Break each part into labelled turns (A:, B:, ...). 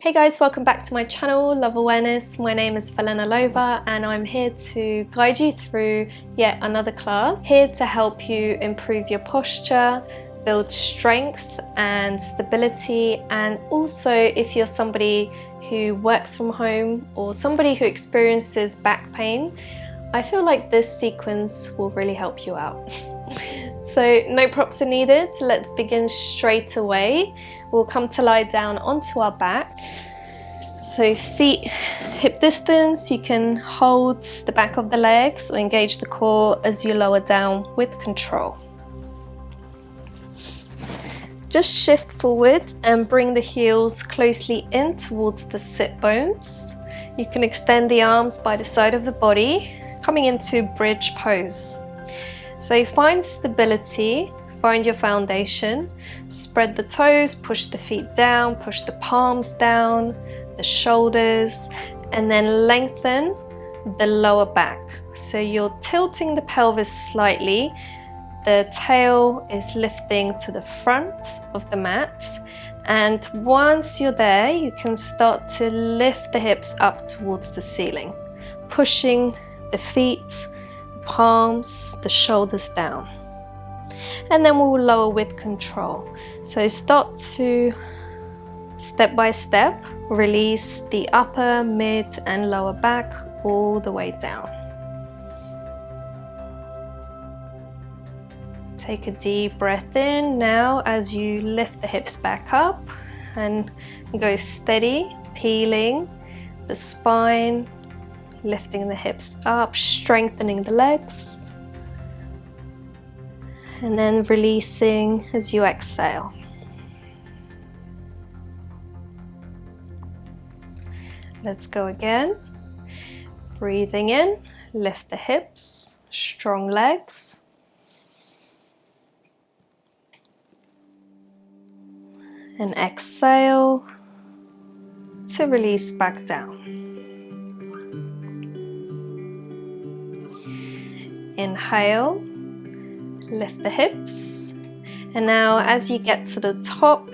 A: Hey guys, welcome back to my channel, Love Awareness. My name is Valena Lova and I'm here to guide you through yet another class. Here to help you improve your posture, build strength and stability, and also if you're somebody who works from home or somebody who experiences back pain, I feel like this sequence will really help you out. So no props are needed, let's begin straight away. We'll come to lie down onto our back. So feet hip distance, you can hold the back of the legs or engage the core as you lower down with control. Just shift forward and bring the heels closely in towards the sit bones. You can extend the arms by the side of the body, coming into bridge pose. So find stability, find your foundation, spread the toes, push the feet down, push the palms down, the shoulders, and then lengthen the lower back. So you're tilting the pelvis slightly, the tail is lifting to the front of the mat, and once you're there, you can start to lift the hips up towards the ceiling, pushing the feet, palms, the shoulders down, and then we'll lower with control. So start to step by step release the upper, mid and lower back all the way down. Take a deep breath in now as you lift the hips back up and go steady, peeling the spine, lifting the hips up, strengthening the legs, and then releasing as you exhale. Let's go again. Breathing in, lift the hips, strong legs. And exhale to release back down. Inhale, lift the hips, and now as you get to the top,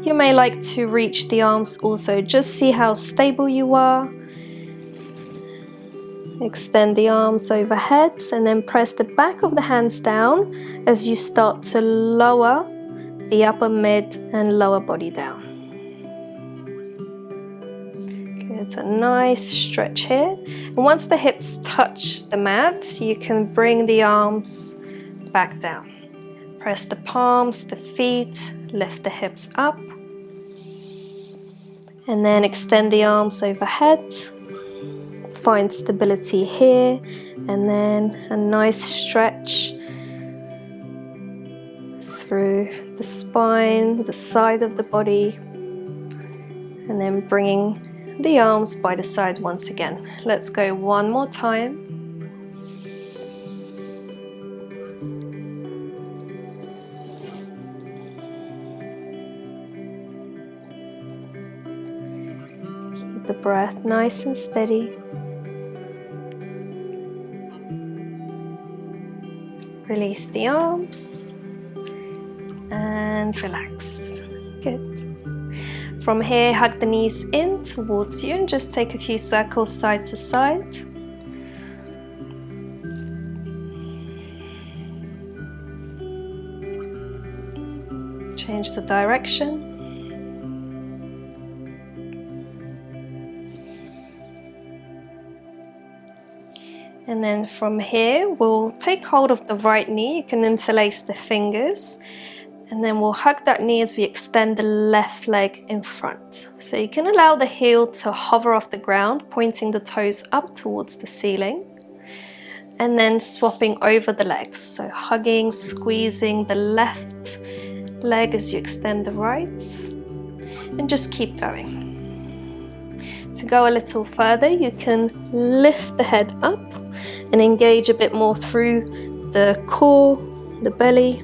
A: you may like to reach the arms also. Just see how stable you are. Extend the arms overhead and then press the back of the hands down as you start to lower the upper, mid and lower body down. It's a nice stretch here, and once the hips touch the mat, you can bring the arms back down. Press the palms, the feet, lift the hips up, and then extend the arms overhead. Find stability here, and then a nice stretch through the spine, the side of the body, and then bringing the arms by the side once again. Let's go one more time. Keep the breath nice and steady. Release the arms and relax. Good. From here, hug the knees in towards you and just take a few circles side to side. Change the direction. And then from here, we'll take hold of the right knee. You can interlace the fingers. And then we'll hug that knee as we extend the left leg in front. So you can allow the heel to hover off the ground, pointing the toes up towards the ceiling. And then swapping over the legs. So hugging, squeezing the left leg as you extend the right. And just keep going. To go a little further, you can lift the head up and engage a bit more through the core, the belly.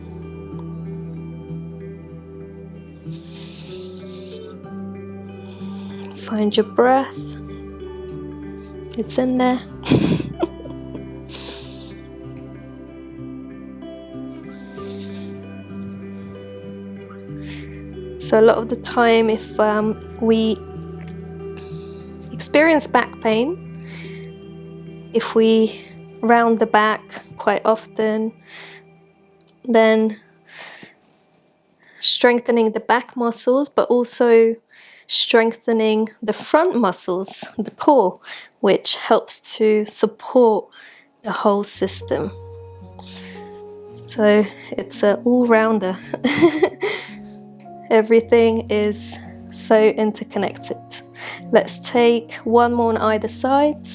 A: Find your breath. It's in there. So a lot of the time, if we experience back pain, if we round the back quite often, then strengthening the back muscles, but also strengthening the front muscles, the core, which helps to support the whole system. So it's an all-rounder. Everything is so interconnected. Let's take one more on either side.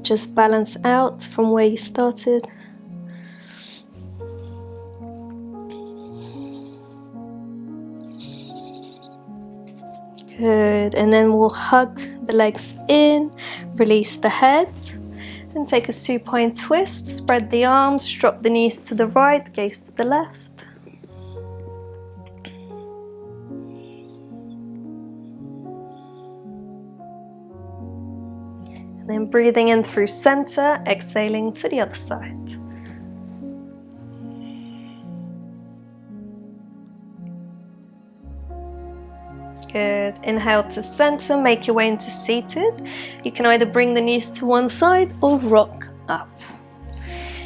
A: Just balance out from where you started. Good, and then we'll hug the legs in, release the head, and take a supine twist. Spread the arms, drop the knees to the right, gaze to the left. And then breathing in through center, exhaling to the other side. Good. Inhale to center, make your way into seated. You can either bring the knees to one side or rock up.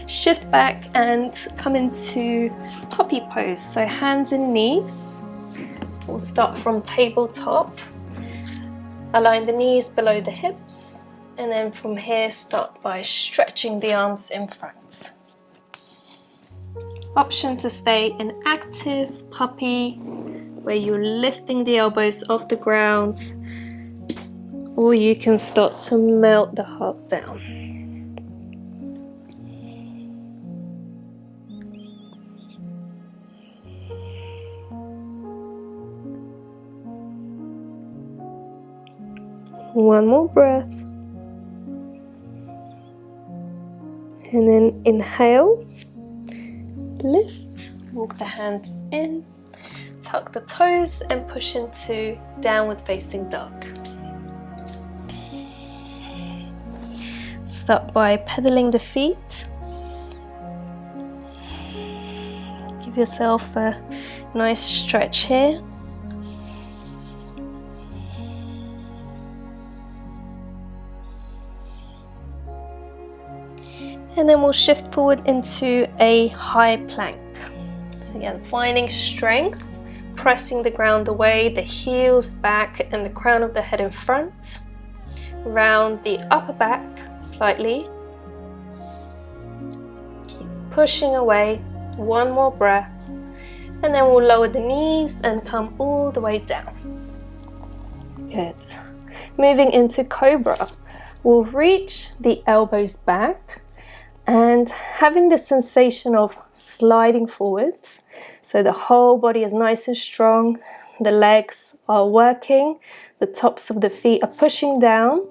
A: Shift back and come into puppy pose. So hands and knees. We'll start from tabletop. Align the knees below the hips. And then from here, start by stretching the arms in front. Option to stay in active puppy, where you're lifting the elbows off the ground, or you can start to melt the heart down. One more breath. And then inhale, lift, walk the hands in. Tuck the toes and push into downward facing dog. Start by pedaling the feet. Give yourself a nice stretch here. And then we'll shift forward into a high plank. So again, finding strength. Pressing the ground away, the heels back and the crown of the head in front. Round the upper back slightly. Keep pushing away. One more breath. And then we'll lower the knees and come all the way down. Good. Moving into Cobra. We'll reach the elbows back and having the sensation of sliding forward. So the whole body is nice and strong, the legs are working, the tops of the feet are pushing down,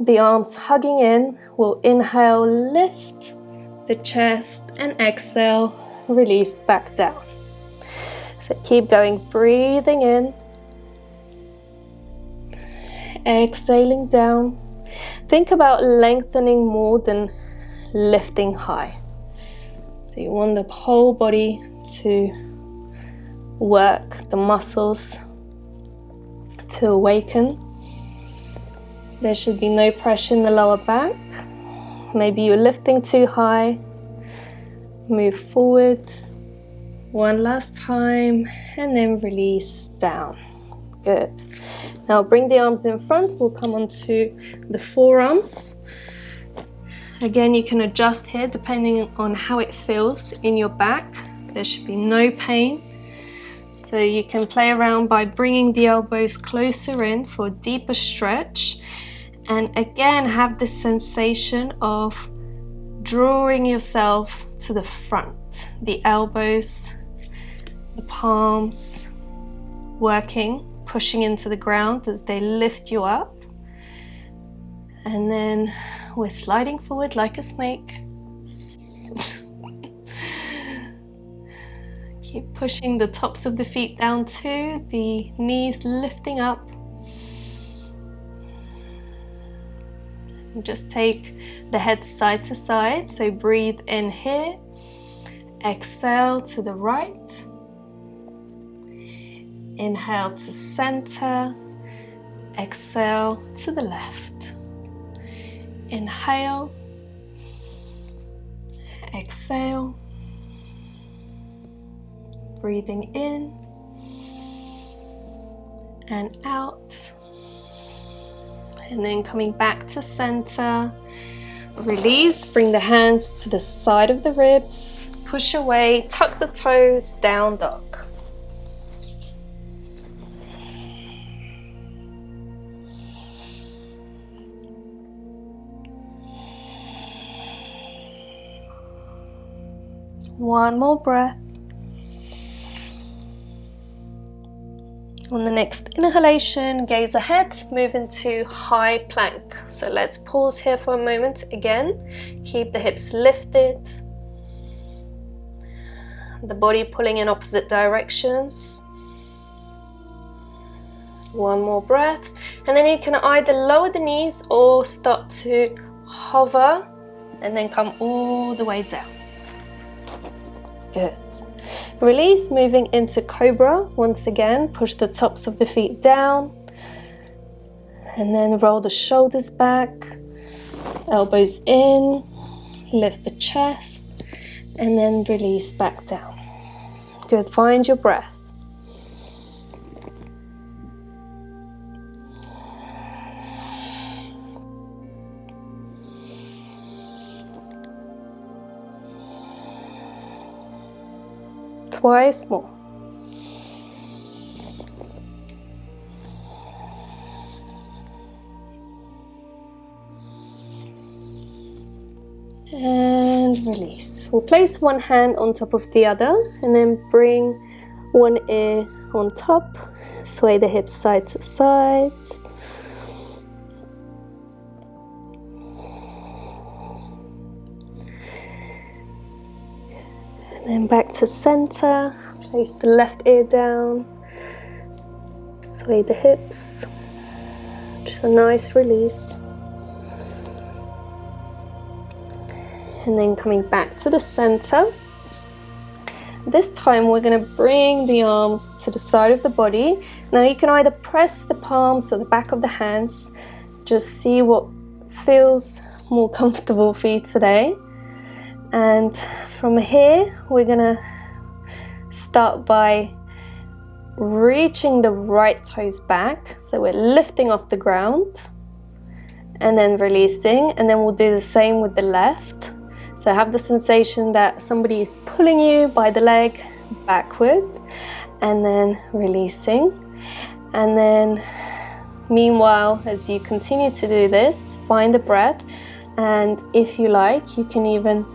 A: the arms hugging in. We'll inhale, lift the chest, and exhale, release back down. So keep going, breathing in, exhaling down. Think about lengthening more than lifting high. So you want the whole body to work, the muscles to awaken. There should be no pressure in the lower back. Maybe you're lifting too high. Move forward. One last time and then release down. Good. Now bring the arms in front. We'll come onto the forearms. Again, you can adjust here depending on how it feels in your back. There should be no pain. So you can play around by bringing the elbows closer in for a deeper stretch. And again, have this sensation of drawing yourself to the front. The elbows, the palms working, pushing into the ground as they lift you up. And then we're sliding forward like a snake. Keep pushing the tops of the feet down too, the knees lifting up. And just take the head side to side, so breathe in here, exhale to the right. Inhale to center, exhale to the left. Inhale, exhale, breathing in and out, and then coming back to center. Release, bring the hands to the side of the ribs, push away, tuck the toes, down dog. One more breath. On the next inhalation, gaze ahead, move into high plank. So let's pause here for a moment again. Keep the hips lifted, the body pulling in opposite directions. One more breath, and then you can either lower the knees or start to hover and then come all the way down. Good. Release, moving into cobra. Once again, push the tops of the feet down and then roll the shoulders back, elbows in, lift the chest and then release back down. Good, find your breath. Twice more. And release. We'll place one hand on top of the other and then bring one ear on top. Sway the hips side to side. And then back to center, place the left ear down, sway the hips, just a nice release. And then coming back to the center. This time we're going to bring the arms to the side of the body. Now you can either press the palms or the back of the hands, just see what feels more comfortable for you today. And from here, we're gonna start by reaching the right toes back. So we're lifting off the ground and then releasing. And then we'll do the same with the left. So have the sensation that somebody is pulling you by the leg backward and then releasing. And then meanwhile, as you continue to do this, find the breath. And if you like, you can even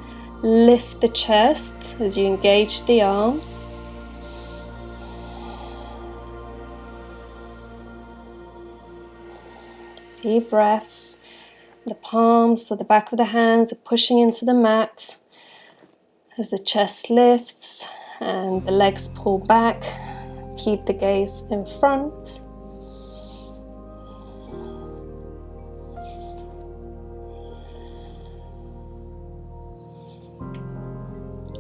A: lift the chest as you engage the arms. Deep breaths. The palms or the back of the hands are pushing into the mat as the chest lifts and the legs pull back. Keep the gaze in front.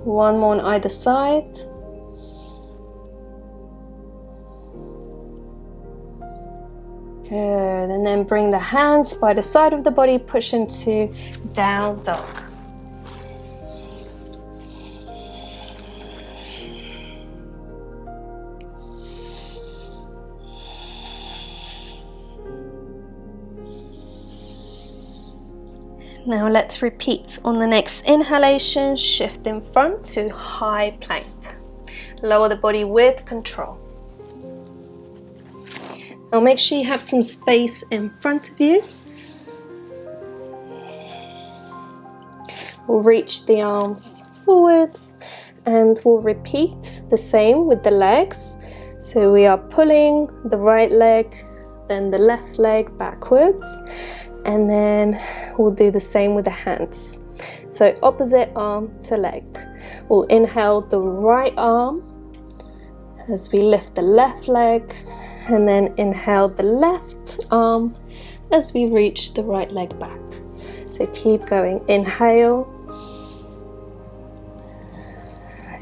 A: One more on either side. Good, and then bring the hands by the side of the body, push into down dog. Now let's repeat. On the next inhalation, shift in front to high plank. Lower the body with control. Now make sure you have some space in front of you. We'll reach the arms forwards and we'll repeat the same with the legs. So we are pulling the right leg, then the left leg backwards, and then we'll do the same with the hands. So opposite arm to leg. We'll inhale the right arm as we lift the left leg, and then inhale the left arm as we reach the right leg back. So keep going. Inhale,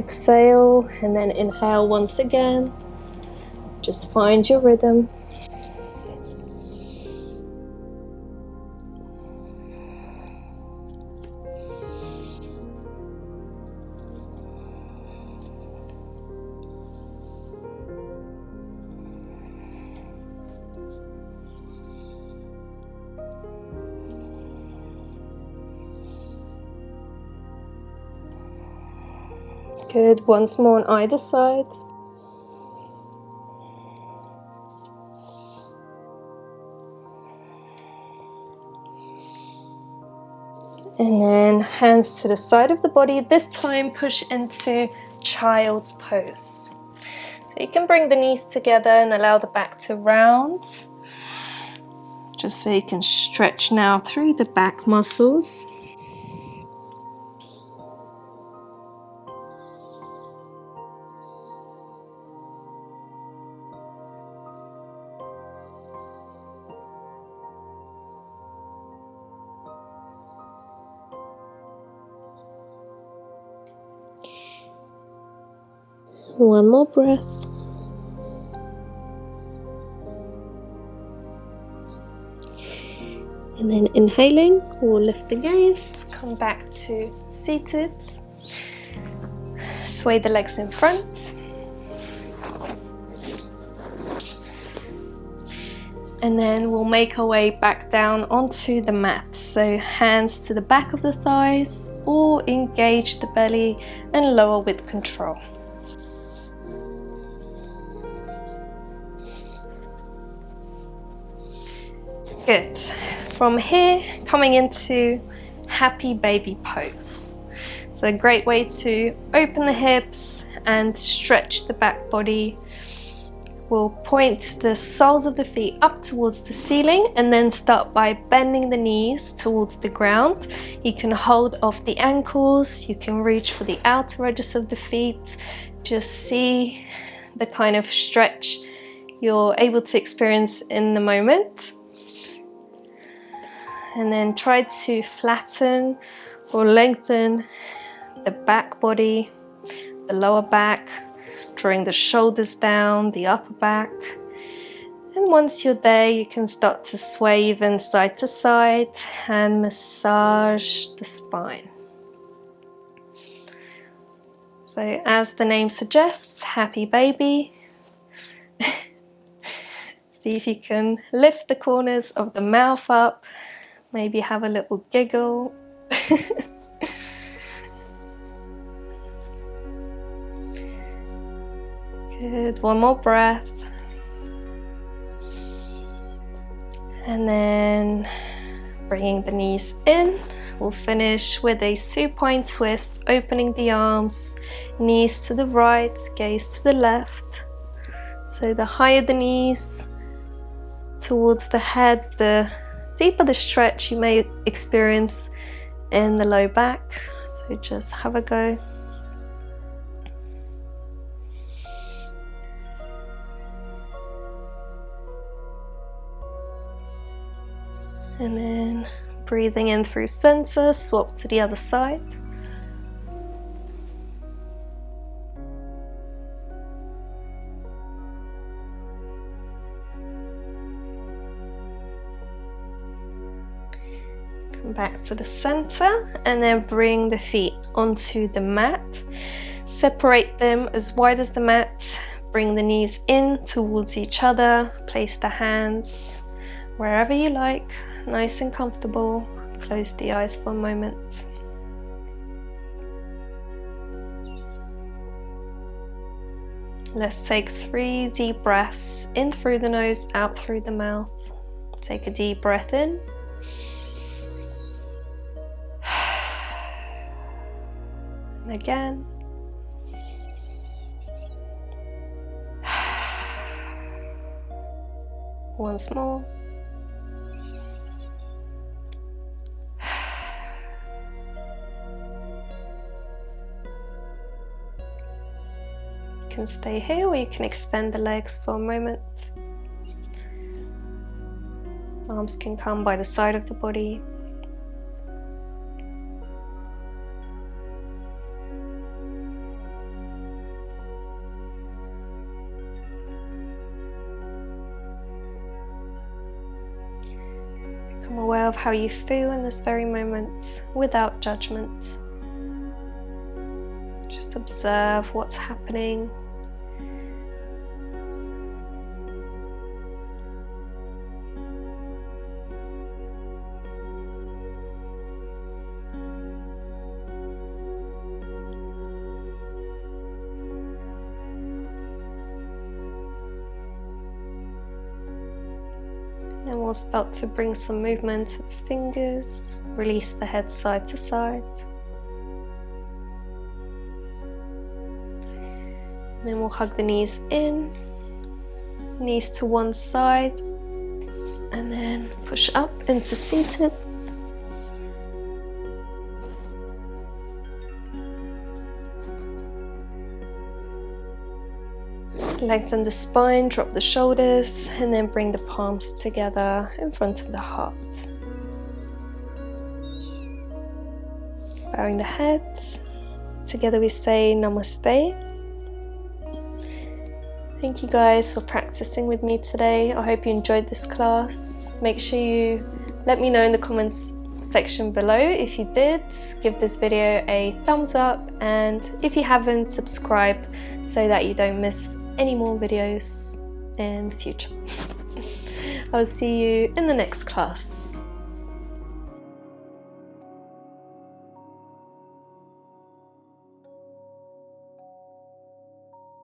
A: exhale, and then inhale once again. Just find your rhythm. Good. Once more on either side. And then hands to the side of the body. This time push into child's pose. So you can bring the knees together and allow the back to round. Just so you can stretch now through the back muscles. One more breath. And then inhaling, we'll lift the gaze, come back to seated. Sway the legs in front. And then we'll make our way back down onto the mat. So hands to the back of the thighs or engage the belly and lower with control. Good. From here, coming into happy baby pose. So a great way to open the hips and stretch the back body. We'll point the soles of the feet up towards the ceiling and then start by bending the knees towards the ground. You can hold off the ankles, you can reach for the outer edges of the feet. Just see the kind of stretch you're able to experience in the moment. And then try to flatten or lengthen the back body, the lower back, drawing the shoulders down, the upper back. And once you're there, you can start to sway even side to side and massage the spine. So as the name suggests, happy baby. See if you can lift the corners of the mouth up. Maybe have a little giggle. Good, one more breath. And then bringing the knees in. We'll finish with a supine twist, opening the arms, knees to the right, gaze to the left. So the higher the knees towards the head, the deeper the stretch you may experience in the low back. So just have a go. And then breathing in through center, swap to the other side. Come back to the center and then bring the feet onto the mat. Separate them as wide as the mat. Bring the knees in towards each other. Place the hands wherever you like, nice and comfortable. Close the eyes for a moment. Let's take 3 deep breaths, in through the nose, out through the mouth. Take a deep breath in. And again. Once more. You can stay here or you can extend the legs for a moment. Arms can come by the side of the body. Become aware of how you feel in this very moment without judgment. Just observe what's happening. Then we'll start to bring some movement of the fingers, release the head side to side. And then we'll hug the knees in, knees to one side, and then push up into seated. Lengthen the spine, drop the shoulders, and then bring the palms together in front of the heart. Bowing the head, together we say Namaste. Thank you guys for practicing with me today. I hope you enjoyed this class. Make sure you let me know in the comments section below if you did. Give this video a thumbs up, and if you haven't, subscribe so that you don't miss any more videos in the future. I'll see you in the next class.